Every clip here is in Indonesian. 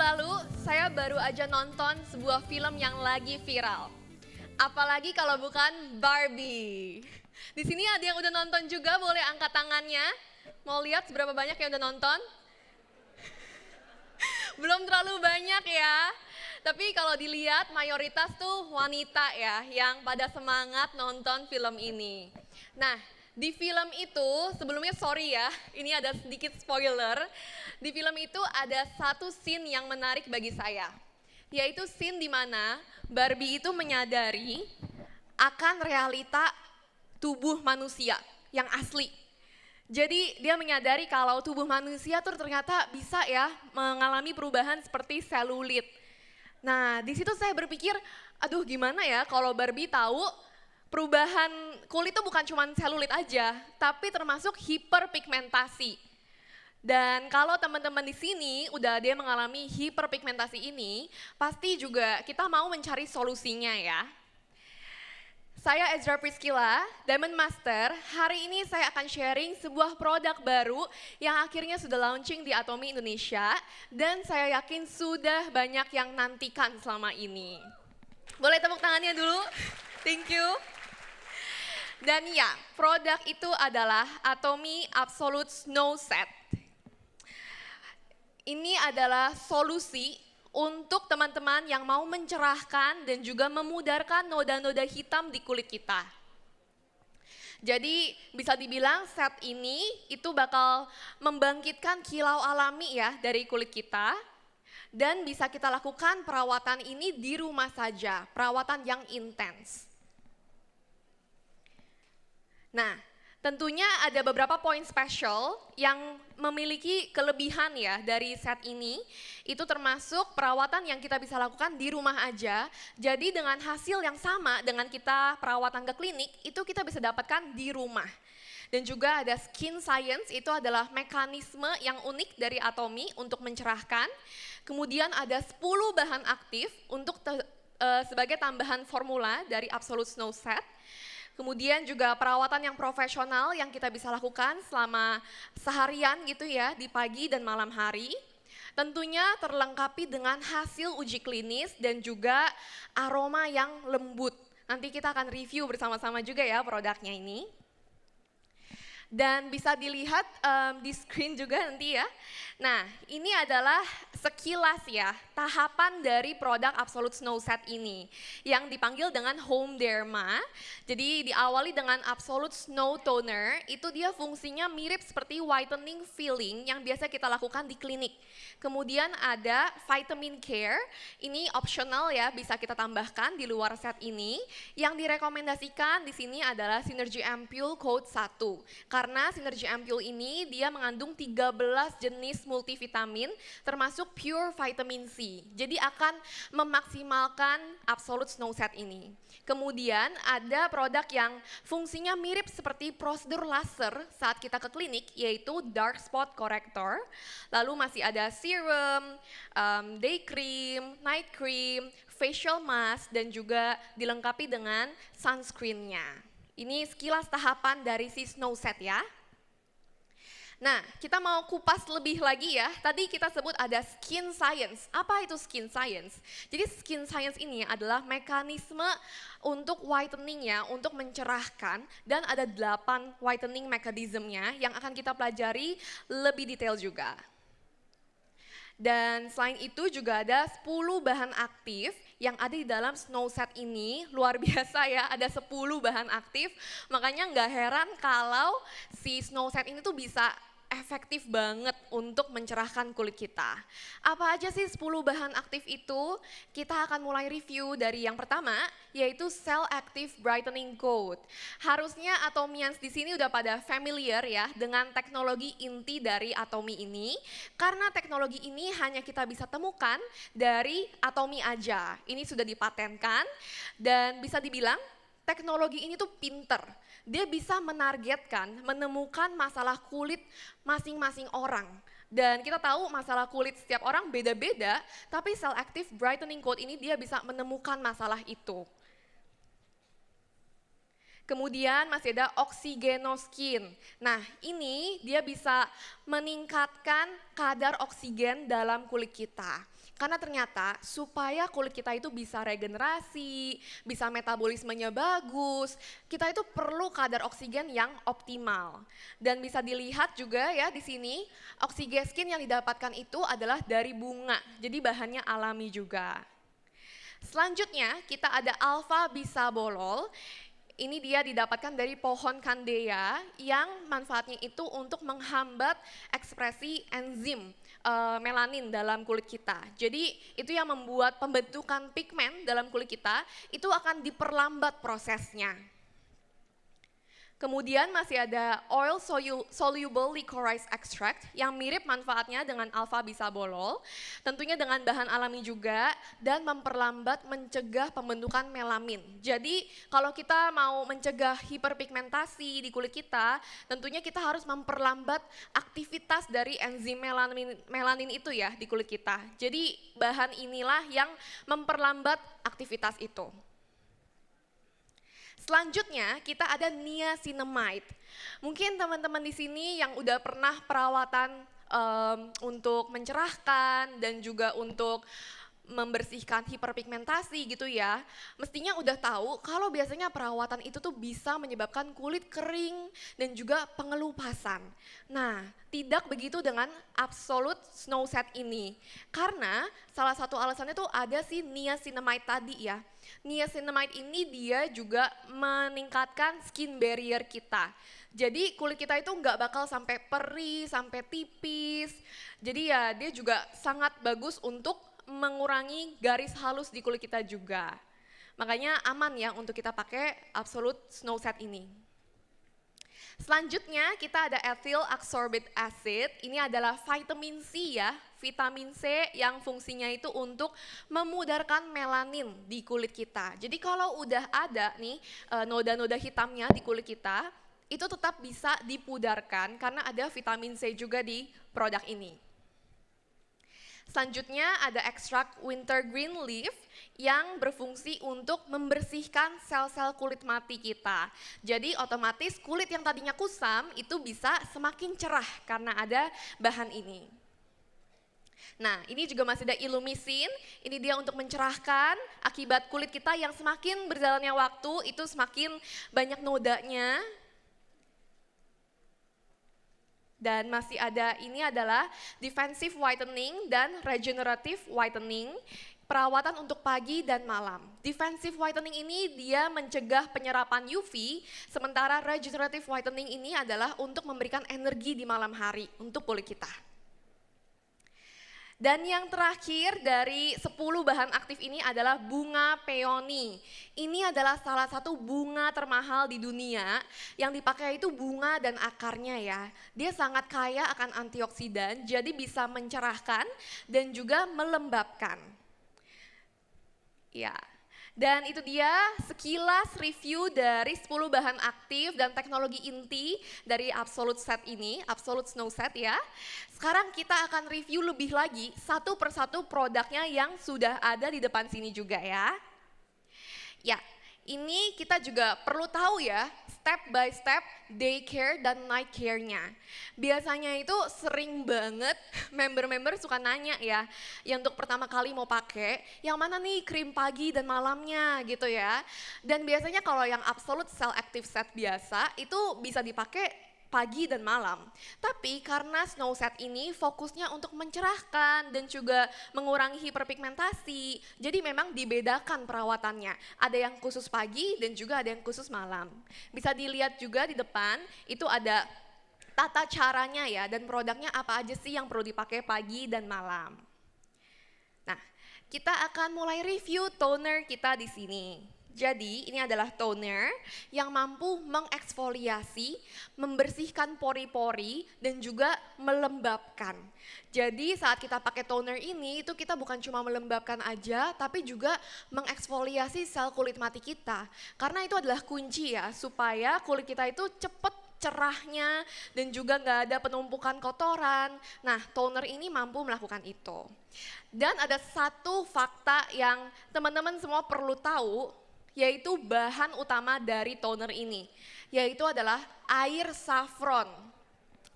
lalu, saya baru aja nonton sebuah film yang lagi viral. Apalagi kalau bukan Barbie. Di sini ada yang udah nonton juga, boleh angkat tangannya. Mau lihat seberapa banyak yang udah nonton? Belum terlalu banyak ya. Tapi kalau dilihat mayoritas tuh wanita ya yang pada semangat nonton film ini. Nah, di film itu sebelumnya sorry ya, ini ada sedikit spoiler. Di film itu ada satu scene yang menarik bagi saya. Yaitu scene di mana Barbie itu menyadari akan realita tubuh manusia yang asli. Jadi dia menyadari kalau tubuh manusia tuh ternyata bisa ya mengalami perubahan seperti selulit. Nah, di situ saya berpikir, aduh gimana ya kalau Barbie tahu perubahan kulit itu bukan cuma selulit aja, tapi termasuk hiperpigmentasi. Dan kalau teman-teman di sini udah ada yang mengalami hiperpigmentasi ini, pasti juga kita mau mencari solusinya ya. Saya Ezra Priscilla, Diamond Master. Hari ini saya akan sharing sebuah produk baru yang akhirnya sudah launching di Atomy Indonesia dan saya yakin sudah banyak yang nantikan selama ini. Boleh tepuk tangannya dulu? Thank you. Dan ya, produk itu adalah Atomy Absolute Snow Set. Ini adalah solusi untuk teman-teman yang mau mencerahkan dan juga memudarkan noda-noda hitam di kulit kita. Jadi bisa dibilang set ini itu bakal membangkitkan kilau alami ya dari kulit kita. Dan bisa kita lakukan perawatan ini di rumah saja, perawatan yang intens. Nah, tentunya ada beberapa poin spesial yang memiliki kelebihan ya dari set ini. Itu termasuk perawatan yang kita bisa lakukan di rumah aja. Jadi dengan hasil yang sama dengan kita perawatan ke klinik, itu kita bisa dapatkan di rumah. Dan juga ada skin science, itu adalah mekanisme yang unik dari Atomy untuk mencerahkan. Kemudian ada 10 bahan aktif untuk sebagai tambahan formula dari Absolute Snow Set. Kemudian juga perawatan yang profesional yang kita bisa lakukan selama seharian gitu ya, di pagi dan malam hari. Tentunya terlengkapi dengan hasil uji klinis dan juga aroma yang lembut. Nanti kita akan review bersama-sama juga ya produknya ini. Dan bisa dilihat di screen juga nanti ya. Nah, ini adalah sekilas ya tahapan dari produk Absolute Snow Set ini yang dipanggil dengan Home Derma. Jadi diawali dengan Absolute Snow Toner, itu dia fungsinya mirip seperti whitening filling yang biasa kita lakukan di klinik. Kemudian ada Vitamin Care, ini optional ya bisa kita tambahkan di luar set ini. Yang direkomendasikan di sini adalah Synergy Ampule Code 1. Karena Synergy Ampule ini dia mengandung 13 jenis multivitamin termasuk pure vitamin C. Jadi akan memaksimalkan Absolute Snow Set ini. Kemudian ada produk yang fungsinya mirip seperti prosedur laser saat kita ke klinik yaitu Dark Spot Corrector. Lalu masih ada serum, day cream, night cream, facial mask dan juga dilengkapi dengan sunscreen-nya. Ini sekilas tahapan dari si Snow Set ya. Nah, kita mau kupas lebih lagi ya. Tadi kita sebut ada skin science. Apa itu skin science? Jadi skin science ini adalah mekanisme untuk whitening ya, untuk mencerahkan. Dan ada 8 whitening mechanism-nya yang akan kita pelajari lebih detail juga. Dan selain itu juga ada 10 bahan aktif yang ada di dalam Snow Set ini. Luar biasa ya, ada 10 bahan aktif. Makanya nggak heran kalau si Snow Set ini tuh bisa efektif banget untuk mencerahkan kulit kita. Apa aja sih 10 bahan aktif itu? Kita akan mulai review dari yang pertama, yaitu Cell Active Brightening Coat. Harusnya Atomians di sini udah pada familiar ya dengan teknologi inti dari Atomy ini, karena teknologi ini hanya kita bisa temukan dari Atomy aja. Ini sudah dipatenkan dan bisa dibilang teknologi ini tuh pinter. Dia bisa menargetkan, menemukan masalah kulit masing-masing orang. Dan kita tahu masalah kulit setiap orang beda-beda, tapi Cell Active Brightening Coat ini dia bisa menemukan masalah itu. Kemudian masih ada Oxygenoskin. Nah, ini dia bisa meningkatkan kadar oksigen dalam kulit kita. Karena ternyata supaya kulit kita itu bisa regenerasi, bisa metabolismenya bagus, kita itu perlu kadar oksigen yang optimal. Dan bisa dilihat juga ya di sini, oksigen skin yang didapatkan itu adalah dari bunga, jadi bahannya alami juga. Selanjutnya kita ada alpha bisabolol. Ini dia didapatkan dari pohon candea yang manfaatnya itu untuk menghambat ekspresi enzim melanin dalam kulit kita. Jadi itu yang membuat pembentukan pigmen dalam kulit kita itu akan diperlambat prosesnya. Kemudian masih ada oil soluble licorice extract yang mirip manfaatnya dengan alpha bisabolol, tentunya dengan bahan alami juga dan memperlambat mencegah pembentukan melamin. Jadi kalau kita mau mencegah hiperpigmentasi di kulit kita, tentunya kita harus memperlambat aktivitas dari enzim melanin itu ya di kulit kita. Jadi bahan inilah yang memperlambat aktivitas itu. Selanjutnya kita ada niacinamide. Mungkin teman-teman di sini yang udah pernah perawatan untuk mencerahkan dan juga untuk membersihkan hiperpigmentasi gitu ya, mestinya udah tahu kalau biasanya perawatan itu tuh bisa menyebabkan kulit kering dan juga pengelupasan. Nah, tidak begitu dengan Absolute Snow Set ini, karena salah satu alasannya tuh ada si niacinamide tadi ya. Niacinamide ini dia juga meningkatkan skin barrier kita. Jadi kulit kita itu nggak bakal sampai perih, sampai tipis. Jadi ya dia juga sangat bagus untuk mengurangi garis halus di kulit kita juga. Makanya aman ya untuk kita pakai Absolute Snow Set ini. Selanjutnya kita ada ethyl ascorbic acid. Ini adalah vitamin C ya, vitamin C yang fungsinya itu untuk memudarkan melanin di kulit kita. Jadi kalau udah ada nih noda-noda hitamnya di kulit kita, itu tetap bisa dipudarkan karena ada vitamin C juga di produk ini. Selanjutnya ada ekstrak wintergreen leaf yang berfungsi untuk membersihkan sel-sel kulit mati kita. Jadi otomatis kulit yang tadinya kusam itu bisa semakin cerah karena ada bahan ini. Nah, ini juga masih ada Illumisin. Ini dia untuk mencerahkan akibat kulit kita yang semakin berjalannya waktu itu semakin banyak nodanya. Dan masih ada, ini adalah defensive whitening dan regenerative whitening, perawatan untuk pagi dan malam. Defensive whitening ini dia mencegah penyerapan UV, sementara regenerative whitening ini adalah untuk memberikan energi di malam hari untuk kulit kita. Dan yang terakhir dari 10 bahan aktif ini adalah bunga peony. Ini adalah salah satu bunga termahal di dunia, yang dipakai itu bunga dan akarnya ya. Dia sangat kaya akan antioksidan, jadi bisa mencerahkan dan juga melembabkan. Ya. Dan itu dia sekilas review dari 10 bahan aktif dan teknologi inti dari Absolute Set ini, Absolute Snow Set ya. Sekarang kita akan review lebih lagi satu persatu produknya yang sudah ada di depan sini juga ya. Ya, ini kita juga perlu tahu ya, step by step day care dan night care-nya. Biasanya itu sering banget member-member suka nanya ya, yang untuk pertama kali mau pakai, yang mana nih krim pagi dan malamnya gitu ya. Dan biasanya kalau yang Absolute Cell Active Set biasa itu bisa dipakai pagi dan malam. Tapi karena Snow Set ini fokusnya untuk mencerahkan dan juga mengurangi hiperpigmentasi, jadi memang dibedakan perawatannya. Ada yang khusus pagi dan juga ada yang khusus malam. Bisa dilihat juga di depan, itu ada tata caranya ya, dan produknya apa aja sih yang perlu dipakai pagi dan malam. Nah, kita akan mulai review toner kita di sini. Jadi ini adalah toner yang mampu mengeksfoliasi, membersihkan pori-pori dan juga melembabkan. Jadi saat kita pakai toner ini itu kita bukan cuma melembabkan aja tapi juga mengeksfoliasi sel kulit mati kita. Karena itu adalah kunci ya supaya kulit kita itu cepat cerahnya dan juga nggak ada penumpukan kotoran. Nah, toner ini mampu melakukan itu. Dan ada satu fakta yang teman-teman semua perlu tahu, yaitu bahan utama dari toner ini, yaitu adalah air saffron.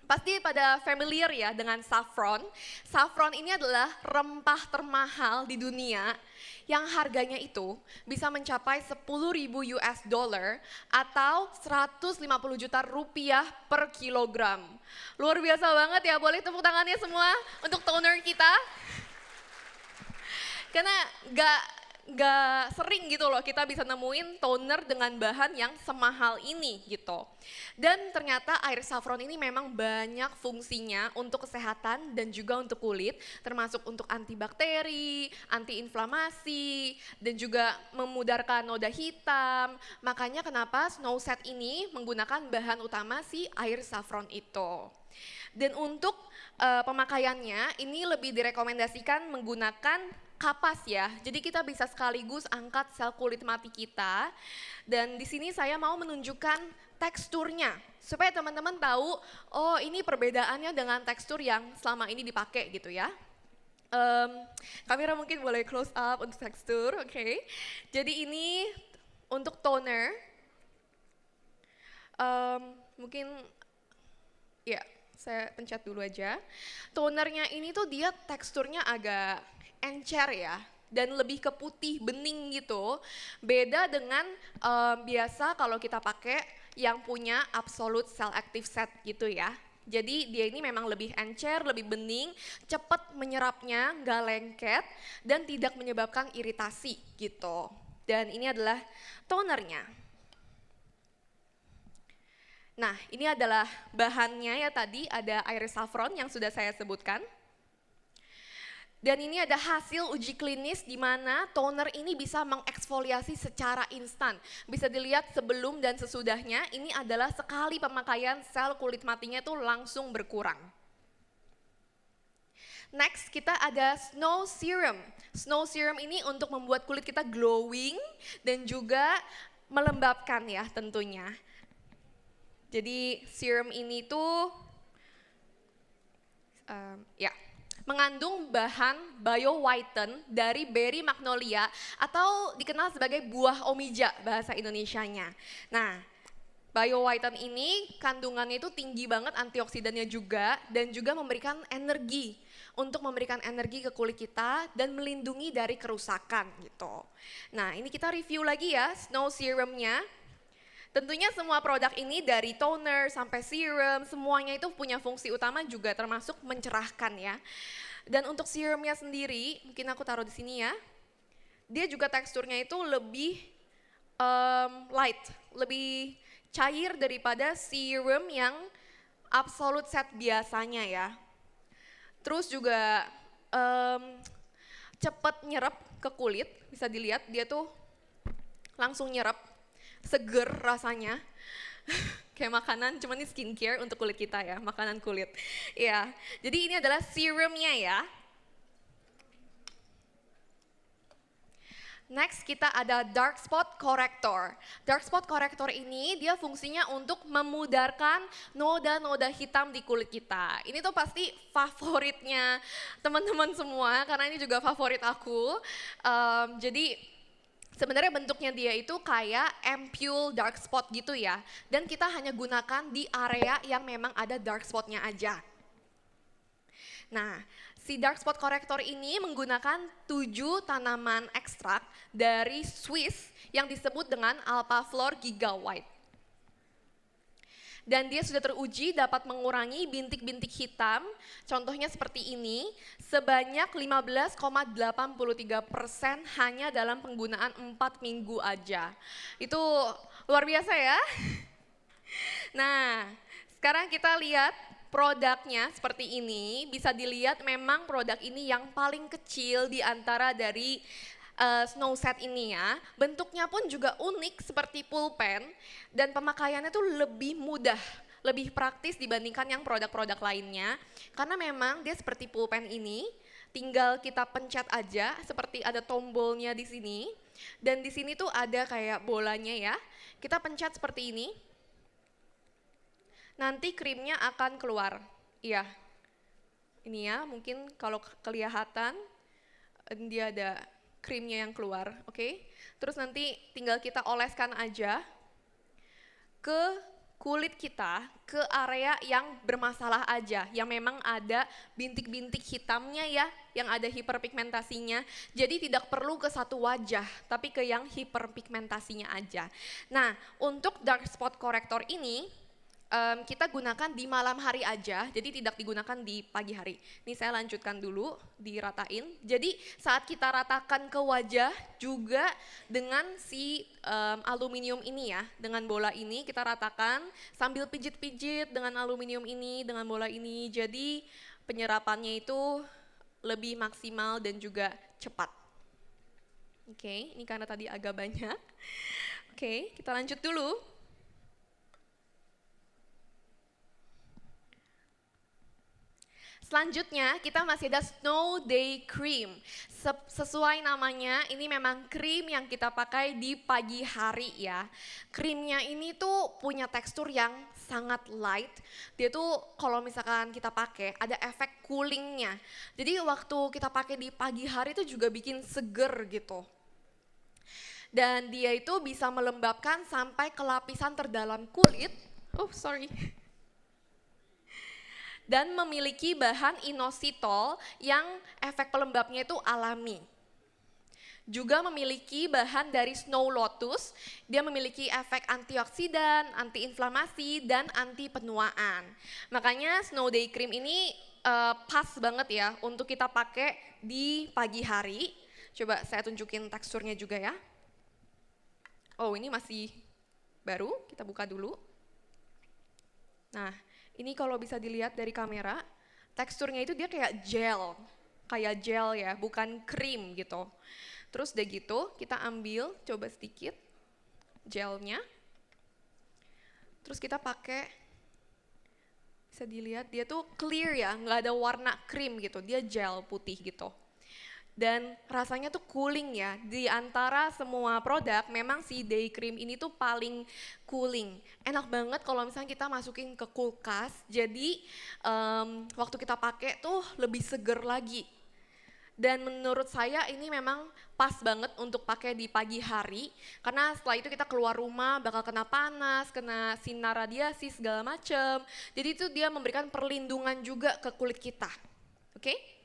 Pasti pada familiar ya dengan saffron. Saffron ini adalah rempah termahal di dunia yang harganya itu bisa mencapai 10.000 US dollar atau 150 juta rupiah per kilogram. Luar biasa banget ya, boleh tepuk tangannya semua untuk toner kita. Karena nggak sering gitu loh kita bisa nemuin toner dengan bahan yang semahal ini gitu. Dan ternyata air saffron ini memang banyak fungsinya untuk kesehatan dan juga untuk kulit, termasuk untuk antibakteri, antiinflamasi, dan juga memudarkan noda hitam. Makanya kenapa Snow Set ini menggunakan bahan utama si air saffron itu. Dan untuk pemakaiannya ini lebih direkomendasikan menggunakan kapas ya, jadi kita bisa sekaligus angkat sel kulit mati kita. Dan di sini saya mau menunjukkan teksturnya supaya teman-teman tahu, oh ini perbedaannya dengan tekstur yang selama ini dipakai gitu ya. Kamera mungkin boleh close up untuk tekstur, oke. Jadi ini untuk toner, mungkin ya saya pencet dulu aja. Tonernya ini tuh dia teksturnya agak encer ya, dan lebih ke putih bening gitu. Beda dengan biasa kalau kita pakai yang punya Absolute Cell Active Set gitu ya. Jadi dia ini memang lebih encer, lebih bening, cepat menyerapnya, nggak lengket, dan tidak menyebabkan iritasi gitu. Dan ini adalah tonernya. Nah ini adalah bahannya ya, tadi ada air saffron yang sudah saya sebutkan. Dan ini ada hasil uji klinis di mana toner ini bisa mengeksfoliasi secara instan. Bisa dilihat sebelum dan sesudahnya, ini adalah sekali pemakaian sel kulit matinya itu langsung berkurang. Next kita ada Snow Serum. Snow Serum ini untuk membuat kulit kita glowing dan juga melembabkan ya tentunya. Jadi serum ini tuh mengandung bahan bio whiten dari berry magnolia atau dikenal sebagai buah omija bahasa Indonesianya. Nah, bio whiten ini kandungannya itu tinggi banget antioksidannya juga, dan juga memberikan energi ke kulit kita dan melindungi dari kerusakan gitu. Nah, ini kita review lagi ya Snow Serumnya. Tentunya semua produk ini dari toner sampai serum, semuanya itu punya fungsi utama juga termasuk mencerahkan ya. Dan untuk serumnya sendiri, mungkin aku taruh di sini ya. Dia juga teksturnya itu lebih light, lebih cair daripada serum yang Absolute Set biasanya ya. Terus juga cepat nyerap ke kulit, bisa dilihat dia tuh langsung nyerap. Seger rasanya, kayak makanan, cuman ini skincare untuk kulit kita ya, makanan kulit. Ya, jadi ini adalah serumnya ya. Next kita ada Dark Spot Corrector. Dark Spot Corrector ini dia fungsinya untuk memudarkan noda-noda hitam di kulit kita. Ini tuh pasti favoritnya teman-teman semua, karena ini juga favorit aku. Jadi sebenarnya bentuknya dia itu kayak ampule dark spot gitu ya. Dan kita hanya gunakan di area yang memang ada dark spotnya aja. Nah, si dark spot corrector ini menggunakan 7 tanaman ekstrak dari Swiss yang disebut dengan Alpha-Flor Giga White. Dan dia sudah teruji dapat mengurangi bintik-bintik hitam, contohnya seperti ini, sebanyak 15,83% hanya dalam penggunaan 4 minggu aja. Itu luar biasa ya. Nah, sekarang kita lihat produknya seperti ini. Bisa dilihat memang produk ini yang paling kecil di antara dari Snow Set ini ya. Bentuknya pun juga unik seperti pulpen dan pemakaiannya tuh lebih mudah, lebih praktis dibandingkan yang produk-produk lainnya. Karena memang dia seperti pulpen ini, tinggal kita pencet aja seperti ada tombolnya di sini. Dan di sini tuh ada kayak bolanya ya. Kita pencet seperti ini. Nanti krimnya akan keluar. Iya. Ini ya, mungkin kalau kelihatan dia ada krimnya yang keluar, oke? Terus nanti tinggal kita oleskan aja ke kulit kita ke area yang bermasalah aja, yang memang ada bintik-bintik hitamnya ya, yang ada hiperpigmentasinya. Jadi tidak perlu ke satu wajah, tapi ke yang hiperpigmentasinya aja. Nah, untuk dark spot corrector ini, kita gunakan di malam hari aja, jadi tidak digunakan di pagi hari. Ini saya lanjutkan dulu, diratain. Jadi saat kita ratakan ke wajah juga dengan si aluminium ini ya, dengan bola ini kita ratakan sambil pijit-pijit dengan aluminium ini, dengan bola ini. Jadi penyerapannya itu lebih maksimal dan juga cepat. Oke, ini karena tadi agak banyak. Oke, kita lanjut dulu. Selanjutnya kita masih ada Snow Day Cream. Sesuai namanya, ini memang krim yang kita pakai di pagi hari ya. Krimnya ini tuh punya tekstur yang sangat light. Dia tuh kalau misalkan kita pakai ada efek coolingnya. Jadi waktu kita pakai di pagi hari itu juga bikin seger gitu. Dan dia itu bisa melembabkan sampai ke lapisan terdalam kulit. Oh sorry. Dan memiliki bahan inositol yang efek pelembabnya itu alami. Juga memiliki bahan dari snow lotus, dia memiliki efek antioksidan, antiinflamasi, dan anti penuaan. Makanya Snow Day Cream ini pas banget ya untuk kita pakai di pagi hari. Coba saya tunjukin teksturnya juga ya. Oh ini masih baru, kita buka dulu. Nah, ini kalau bisa dilihat dari kamera, teksturnya itu dia kayak gel ya, bukan krim gitu. Terus udah gitu, kita ambil, coba sedikit gelnya. Terus kita pakai, bisa dilihat dia tuh clear ya, nggak ada warna krim gitu, dia gel putih gitu. Dan rasanya tuh cooling ya, di antara semua produk memang si day cream ini tuh paling cooling. Enak banget kalau misalnya kita masukin ke kulkas, jadi waktu kita pakai tuh lebih seger lagi. Dan menurut saya ini memang pas banget untuk pakai di pagi hari, karena setelah itu kita keluar rumah bakal kena panas, kena sinar radiasi segala macem. Jadi itu dia memberikan perlindungan juga ke kulit kita, oke?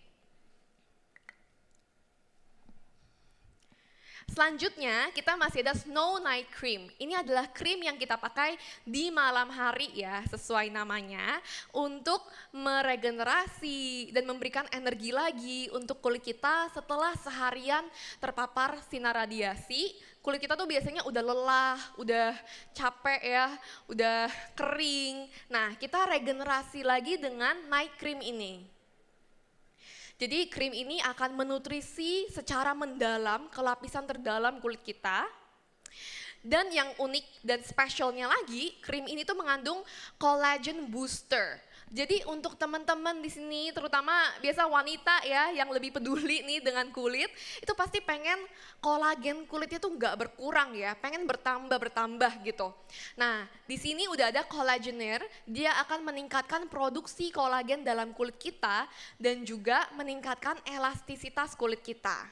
Selanjutnya kita masih ada Snow Night Cream. Ini adalah krim yang kita pakai di malam hari ya, sesuai namanya, untuk meregenerasi dan memberikan energi lagi untuk kulit kita setelah seharian terpapar sinar radiasi. Kulit kita tuh biasanya udah lelah, udah capek ya, udah kering. Nah, kita regenerasi lagi dengan night cream ini. Jadi krim ini akan menutrisi secara mendalam ke lapisan terdalam kulit kita. Dan yang unik dan spesialnya lagi, krim ini tuh mengandung collagen booster. Jadi untuk teman-teman di sini, terutama biasa wanita ya yang lebih peduli nih dengan kulit, itu pasti pengen kolagen kulitnya tuh nggak berkurang ya, pengen bertambah gitu. Nah, di sini udah ada collagener, dia akan meningkatkan produksi kolagen dalam kulit kita dan juga meningkatkan elastisitas kulit kita.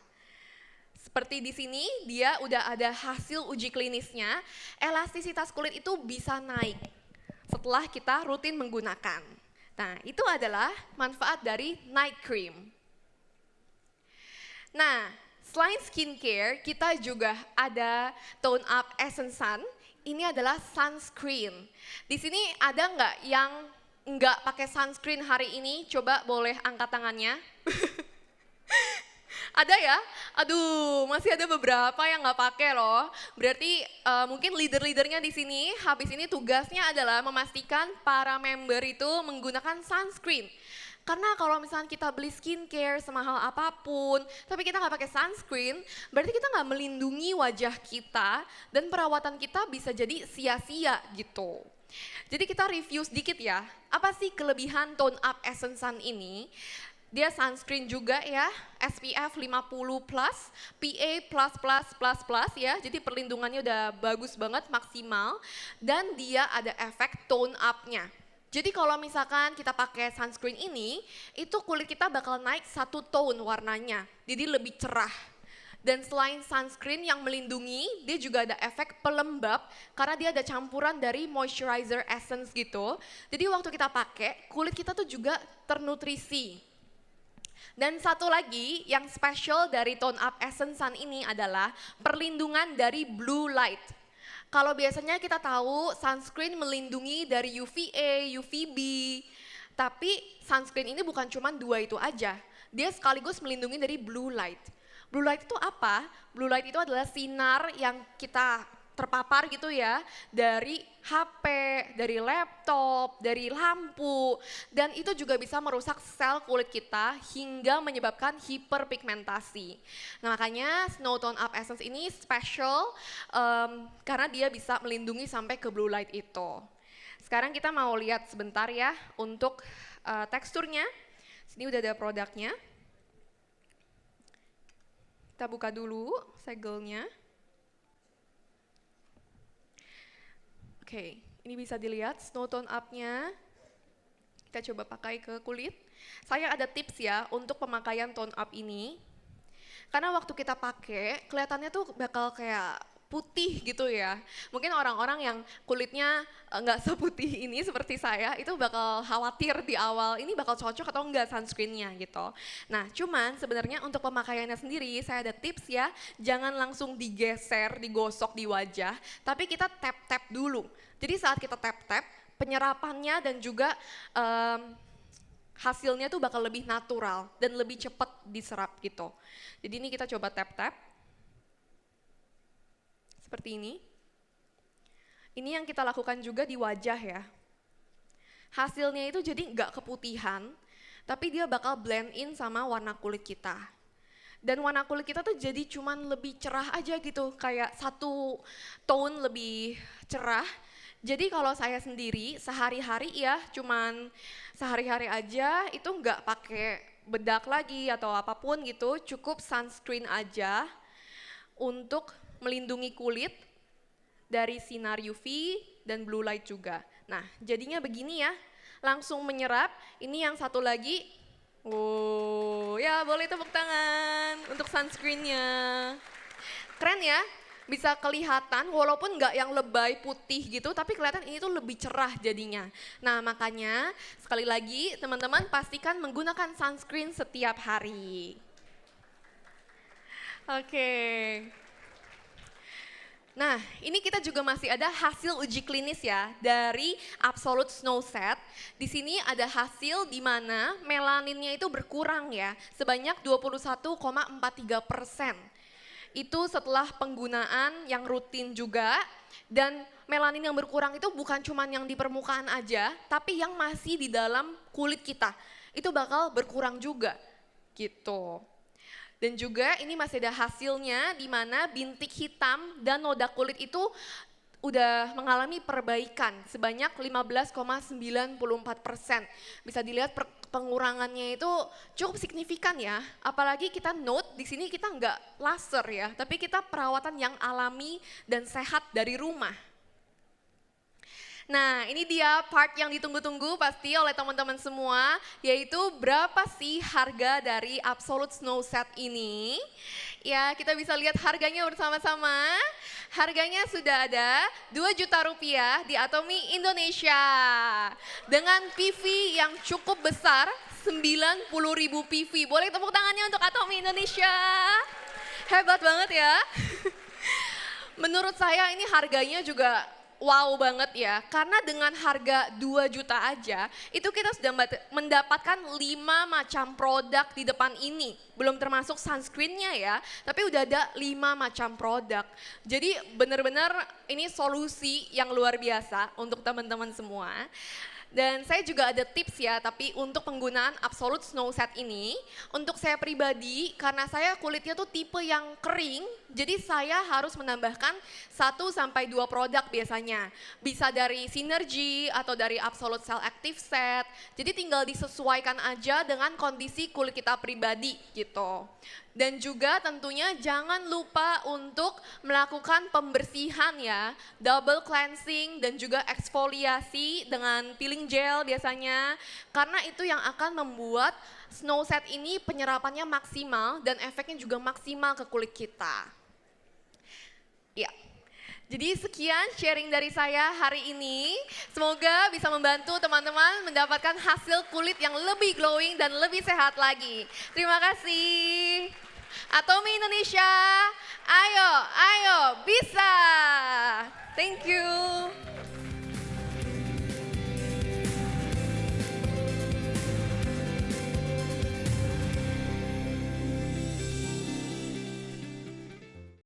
Seperti di sini, dia udah ada hasil uji klinisnya, elastisitas kulit itu bisa naik setelah kita rutin menggunakan. Nah, itu adalah manfaat dari night cream. Nah, selain skincare, kita juga ada Tone Up Essence Sun. Ini adalah sunscreen. Di sini ada nggak yang nggak pakai sunscreen hari ini? Coba boleh angkat tangannya. Ada ya? Aduh, masih ada beberapa yang nggak pakai loh. Berarti mungkin leader-leadernya di sini habis ini tugasnya adalah memastikan para member itu menggunakan sunscreen. Karena kalau misalnya kita beli skincare semahal apapun, tapi kita nggak pakai sunscreen, berarti kita nggak melindungi wajah kita dan perawatan kita bisa jadi +sia gitu. Jadi kita review sedikit ya, apa sih kelebihan Tone Up Essence Sun ini? Dia sunscreen juga ya, SPF 50+, PA++++ ya, jadi perlindungannya udah bagus banget, maksimal, dan dia ada efek tone up-nya. Jadi kalau misalkan kita pakai sunscreen ini, itu kulit kita bakal naik 1 tone warnanya, jadi lebih cerah. Dan selain sunscreen yang melindungi, dia juga ada efek pelembab karena dia ada campuran dari moisturizer essence gitu. Jadi waktu kita pakai, kulit kita tuh juga ternutrisi. Dan satu lagi yang special dari Tone Up Essence Sun ini adalah perlindungan dari blue light. Kalau biasanya kita tahu sunscreen melindungi dari UVA, UVB, tapi sunscreen ini bukan cuma dua itu aja. Dia sekaligus melindungi dari blue light. Blue light itu apa? Blue light itu adalah sinar yang kita terpapar gitu ya dari HP, dari laptop, dari lampu, dan itu juga bisa merusak sel kulit kita hingga menyebabkan hiperpigmentasi. Nah makanya Snow Tone Up Essence ini special karena dia bisa melindungi sampai ke blue light itu. Sekarang kita mau lihat sebentar ya untuk teksturnya. Sini udah ada produknya. Kita buka dulu segelnya. Oke, ini bisa dilihat Snow Tone Up-nya. Kita coba pakai ke kulit. Saya ada tips ya untuk pemakaian Tone Up ini. Karena waktu kita pakai, kelihatannya tuh bakal kayak putih gitu ya. Mungkin orang-orang yang kulitnya nggak seputih ini seperti saya, itu bakal khawatir di awal, ini bakal cocok atau enggak sunscreen-nya gitu. Nah cuman sebenarnya untuk pemakaiannya sendiri, saya ada tips ya, jangan langsung digeser, digosok di wajah, tapi kita tap-tap dulu. Jadi saat kita tap-tap, penyerapannya dan juga hasilnya tuh bakal lebih natural dan lebih cepat diserap gitu. Jadi ini kita coba tap-tap. Seperti ini. Ini yang kita lakukan juga di wajah ya. Hasilnya itu jadi nggak keputihan, tapi dia bakal blend in sama warna kulit kita. Dan warna kulit kita tuh jadi cuman lebih cerah aja gitu, kayak satu tone lebih cerah. Jadi kalau saya sendiri sehari-hari ya, cuman sehari-hari aja itu nggak pakai bedak lagi atau apapun gitu, cukup sunscreen aja untuk melindungi kulit dari sinar UV dan blue light juga. Nah, jadinya begini ya, langsung menyerap. Ini yang satu lagi, ya boleh tepuk tangan untuk sunscreen-nya. Keren ya, bisa kelihatan walaupun nggak yang lebay putih gitu, tapi kelihatan ini tuh lebih cerah jadinya. Nah, makanya sekali lagi teman-teman pastikan menggunakan sunscreen setiap hari. Oke. Nah, ini kita juga masih ada hasil uji klinis ya dari Absolute Snow Set. Di sini ada hasil di mana melaninnya itu berkurang ya, sebanyak 21,43%. Itu setelah penggunaan yang rutin juga, dan melanin yang berkurang itu bukan cuma yang di permukaan aja, tapi yang masih di dalam kulit kita. Itu bakal berkurang juga gitu. Dan juga ini masih ada hasilnya di mana bintik hitam dan noda kulit itu udah mengalami perbaikan sebanyak 15,94%. Bisa dilihat pengurangannya itu cukup signifikan ya. Apalagi kita note di sini kita nggak laser ya, tapi kita perawatan yang alami dan sehat dari rumah. Nah, ini dia part yang ditunggu-tunggu pasti oleh teman-teman semua, yaitu berapa sih harga dari Absolute Snow Set ini? Ya, kita bisa lihat harganya bersama-sama. Harganya sudah ada Rp2.000.000 di Atomy Indonesia. Dengan PV yang cukup besar, 90.000 PV. Boleh tepuk tangannya untuk Atomy Indonesia. Hebat banget ya. Menurut saya ini harganya juga wow banget ya, karena dengan harga 2 juta aja, itu kita sudah mendapatkan 5 macam produk di depan ini. Belum termasuk sunscreen-nya ya, tapi udah ada 5 macam produk. Jadi benar-benar ini solusi yang luar biasa untuk teman-teman semua. Dan saya juga ada tips ya, tapi untuk penggunaan Absolute Snow Set ini, untuk saya pribadi, karena saya kulitnya tuh tipe yang kering, jadi saya harus menambahkan 1-2 produk biasanya. Bisa dari Synergy atau dari Absolute Cell Active Set, jadi tinggal disesuaikan aja dengan kondisi kulit kita pribadi gitu. Dan juga tentunya jangan lupa untuk melakukan pembersihan ya, double cleansing dan juga eksfoliasi dengan peeling cleansing gel biasanya. Karena itu yang akan membuat Snow Set ini penyerapannya maksimal dan efeknya juga maksimal ke kulit kita. Ya. Jadi sekian sharing dari saya hari ini. Semoga bisa membantu teman-teman mendapatkan hasil kulit yang lebih glowing dan lebih sehat lagi. Terima kasih. Atomi Indonesia, ayo, ayo, bisa. Thank you.